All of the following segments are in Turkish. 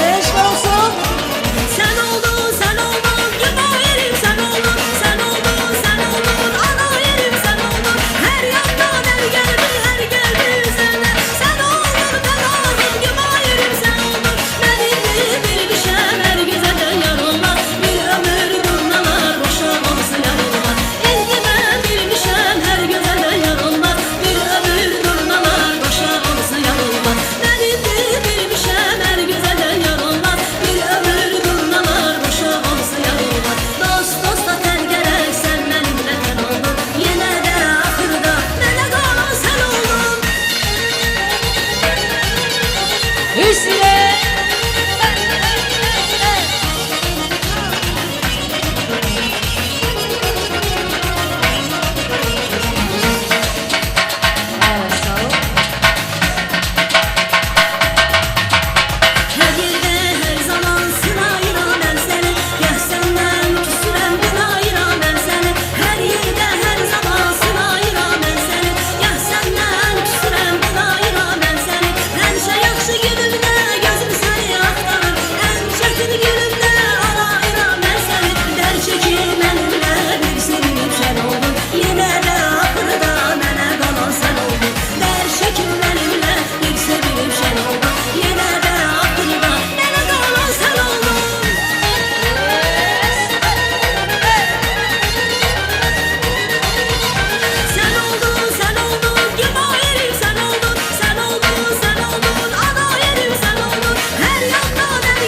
Eşk olsun. Sen oldun, sen oldun, yuva yerim sen oldun. Sen oldun, sen oldun, ana yerim sen oldun. Her yandan her geldi üzerine. Sen oldun, ben oldum, yuva yerim sen oldun. Benim bir düşem her güzelden yarılmaz. Bir ömür durnalar, boşa olsa yarılmaz. İlgime bir düşem her güzelden yarılmaz. Bir ömür durnalar, boşa olsa yarılmaz. Benim bir düşem her güzelden yarılmaz. Bir ömür durnalar, boşa olsa yarılmaz. Dost dosta tel gerek, sen benimle ten oldun. Yine de ahırda mene kalan sen oldun. Hüsnü. Evet, sağ ol. Her yerde her zaman sırayla ben seni. Gel senden küsürem günahıyla ben seni. Her yerde her zaman sırayla ben seni. Gel senden küsürem günahıyla ben seni. En şey yaxşı günümde gözüm seni aktarır. En çetin günümde arayla ben seni. Der çekil benimle bir sevinip şen oldun. Yine de ahırda mene kalan sen oldun. Der çekil benimle bir sevinip şen oldun. Yine de ahırda mene kalan sen oldun. Sen oldun, sen oldun, yuva yerim sen oldun. Sen oldun, sen oldun, ana yerim sen oldun. Her yandan her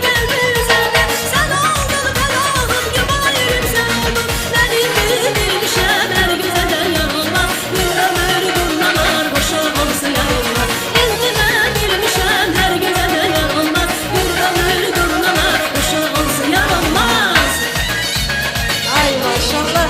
geldi üzerine. Sen oldun, ben oldum, yuva yerim sen oldun. Benim bir düşem her güzelden yarılmaz. Bir ömür durnalar, boşa olsa yarılmaz. İlgime bir düşem her güzelden yarılmaz. Bir ömür durnalar, boşa olsa yarılmaz. Ay maşallah.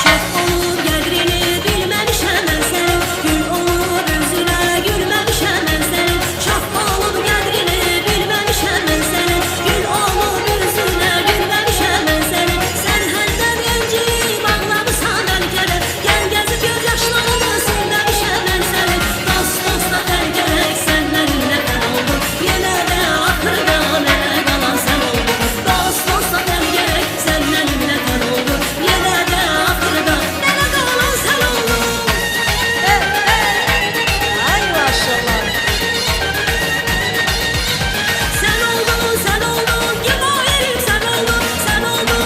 Çok olur qədrini bilməmişəm mən sənin. Gül olur özünə gülməmişəm mən sənin. Çox olur qədrini bilməmişəm mən sənin. Gül olur özünə gülməmişəm mən sənin. Sən həndən gənclik bağlamısan bəlkə də. Gəl gəzib göz yaşlarını silməmişəm mən sənin. Dost dosta tər gərək sən mənimlə tən oldun. Yenə də axırda mənə qalan sən oldun. Dost dosta tər gərək sən mənimlə tən oldun. Yenə də axırda mənə qalan sən oldun. Ay maşallah. Sen oldun, yuva yerim sen oldun. Sen oldun,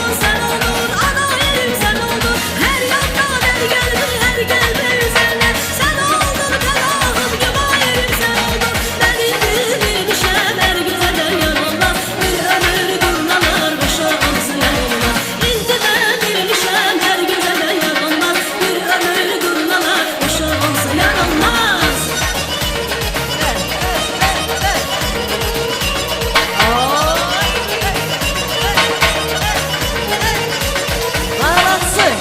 ana yerim sen oldun. Her yandan her geldi üzerine. Sen oldun, ben oldum, yuva yerim sen oldun. Benim bir düşem her güzelden yarılmaz. Bir ömür durnalar, boşa olsa yarılmaz. İlgime bir düşem her güzelden yarılmaz. Bir ömür durnalar, boşa olsa yarılmaz. Ağlatsın.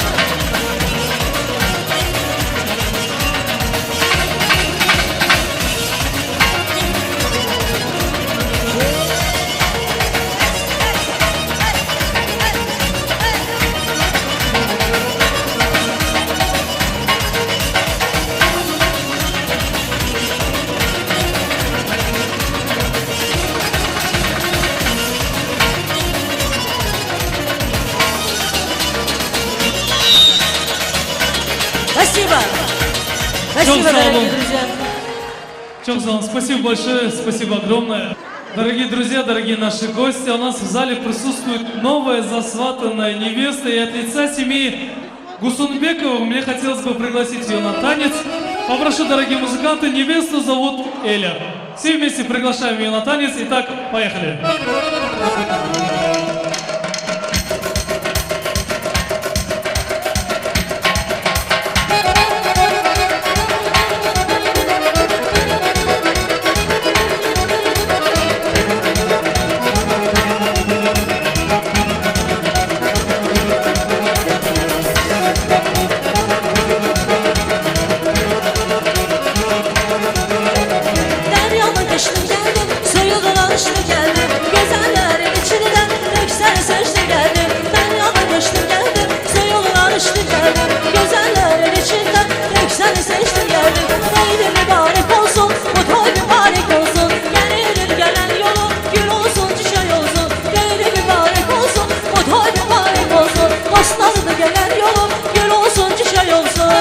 Спасибо. Спасибо, сау дорогие болun. друзья. Чонсон, спасибо большое, спасибо огромное. Дорогие друзья, дорогие наши гости, у нас в зале присутствует новая засватанная невеста. И от лица семьи Гусунбековых мне хотелось бы пригласить ее на танец. Попрошу, дорогие музыканты, невесту зовут Эля. Все вместе приглашаем ее на танец. Итак, поехали. Deryalı geçtim geldim geldim güzellerin içinden tek seni seçtim geldim. Neydi mübarek olsun bu toy mübarek olsun. Gelir gelen yolu gül olsun çiçek olsun. Neydi mübarek olsun bu toy mübarek olsun. Dostlarına gelen yolu gül olsun çiçek olsun.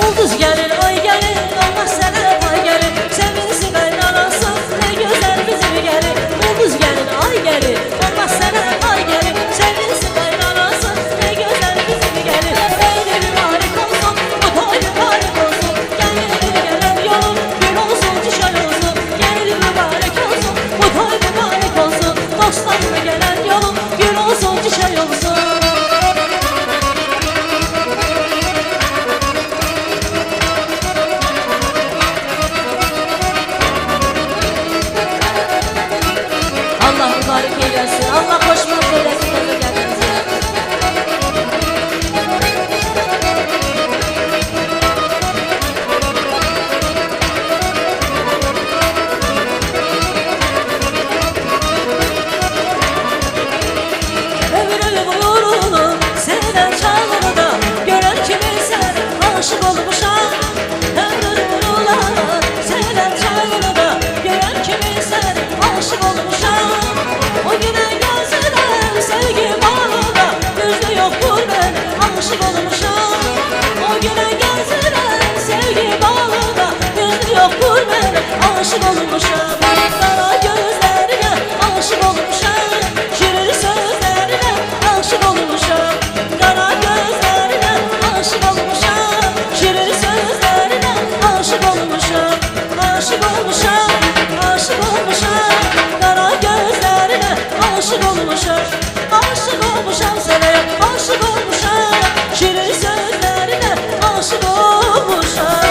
Ulduz gelir, ay gelir, Allah sana pay gelir. Sevinsin kaynanası, ne güzel bizim gelir. Ulduz gelir, ay gelir, Allah sana pay gelir. Sevinsin kaynanası, ne güzel bizim gelir. Neydi mübarek olsun, bu toy mübarek olsun. Gelir gelen yolun, gül olsun çiçek olsun. Gelir mübarek olsun, bu toy mübarek olsun. Dostlarına gelen yolun, gül olsun çiçek olsun. Allah mübarek eylesin. Allah hoşnut eylesin kendinize. Ömrümü uğrunu seven çağları da gören kimi sen aşık olmuşam. Ömrümü uğruna seven çağları da gören kimi sen aşık olmuşam. O güne gözüden sevgi bağında gözü yoktur ben aşık olmuşam. O güne gözüden sevgi bağında gözü yoktur ben aşık olmuşam. Kara gözlerine aşık olmuşam. Şirin sözlerine aşık olmuşam. Kara gözlerine aşık olmuşam. Şirin sözlerine aşık olmuşam. Aşık olmuşam, aşık olmuşam. Kara gözlerine aşık olmuşam. Aşık olmuşam sana, aşık olmuşam. Şirin sözlerine aşık olmuşam.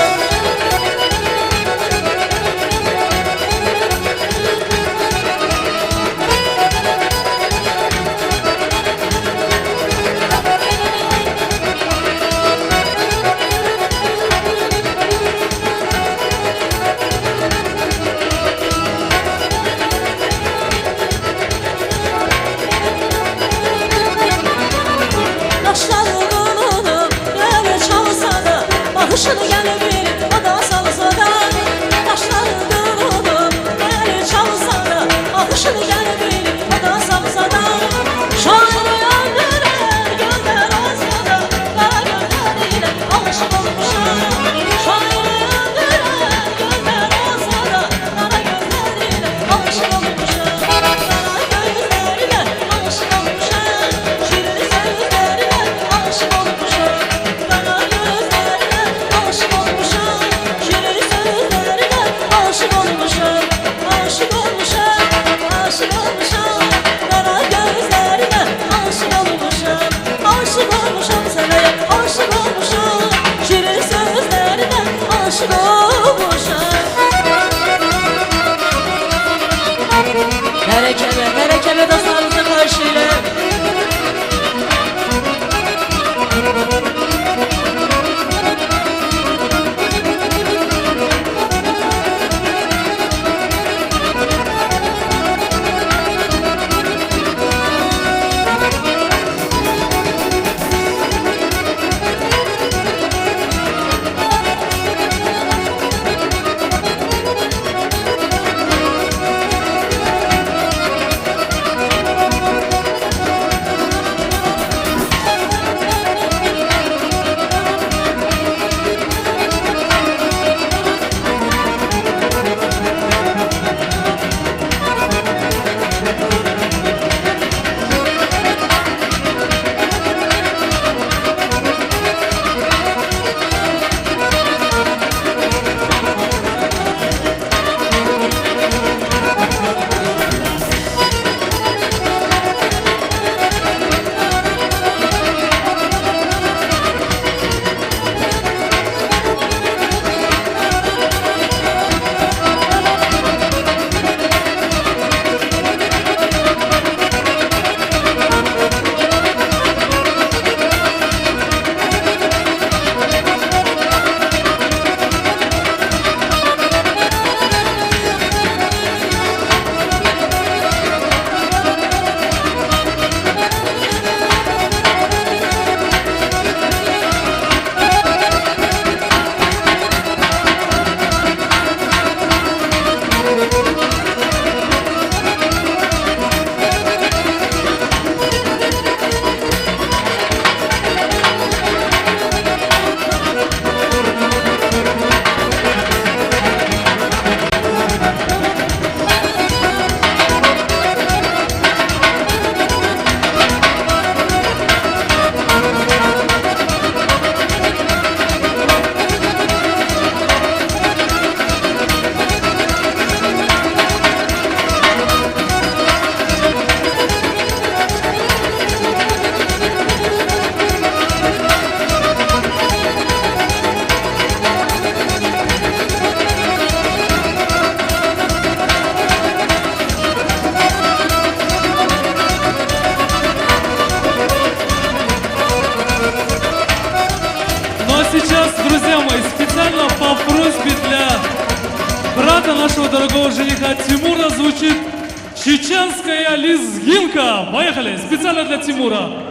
Славянская лезгинка. Поехали, специально для Тимура.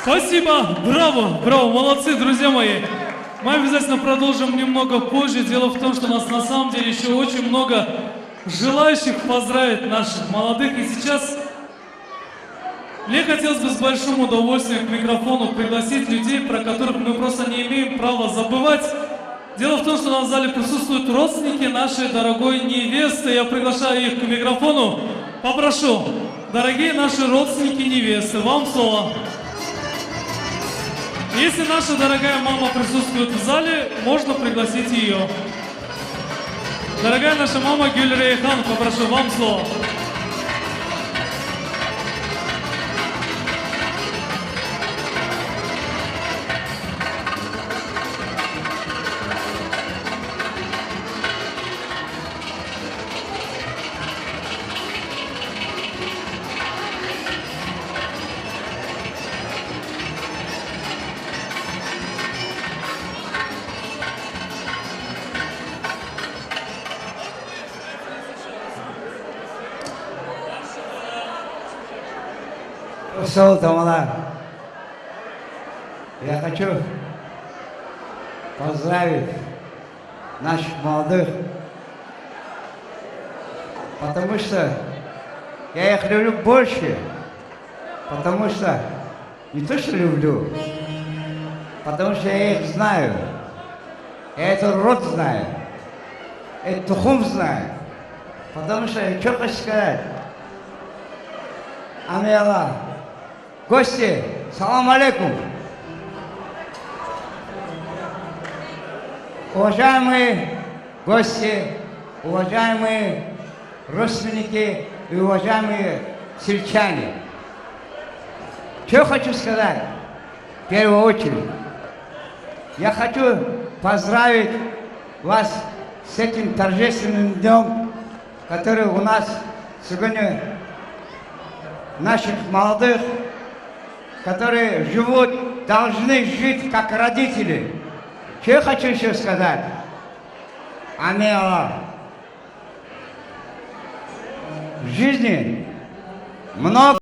Спасибо, браво, браво, молодцы, друзья мои. Мы обязательно продолжим немного позже. Дело в том, что у нас на самом деле еще очень много желающих поздравить наших молодых. И сейчас мне хотелось бы с большим удовольствием к микрофону пригласить людей, про которых мы просто не имеем права забывать. Дело в том, что у нас в зале присутствуют родственники нашей дорогой невесты. Я приглашаю их к микрофону. Попрошу, дорогие наши родственники невесты, вам слово. Если наша дорогая мама присутствует в зале, можно пригласить ее. Дорогая наша мама Гюльрейхан, попрошу, вам слово. Сол Тамала, я хочу поздравить наших молодых, потому что я их люблю больше, потому что не то, что люблю, потому что я их знаю, я этот род знаю, этот тухум знаю, потому что, что хочу сказать, Амела, гости, салам алейкум. Уважаемые гости, уважаемые родственники и уважаемые сельчане, что хочу сказать, в первую очередь, я хочу поздравить вас с этим торжественным днем, который у нас сегодня наших молодых, которые живут, должны жить как родители. Что я хочу еще сказать? Амела. В жизни много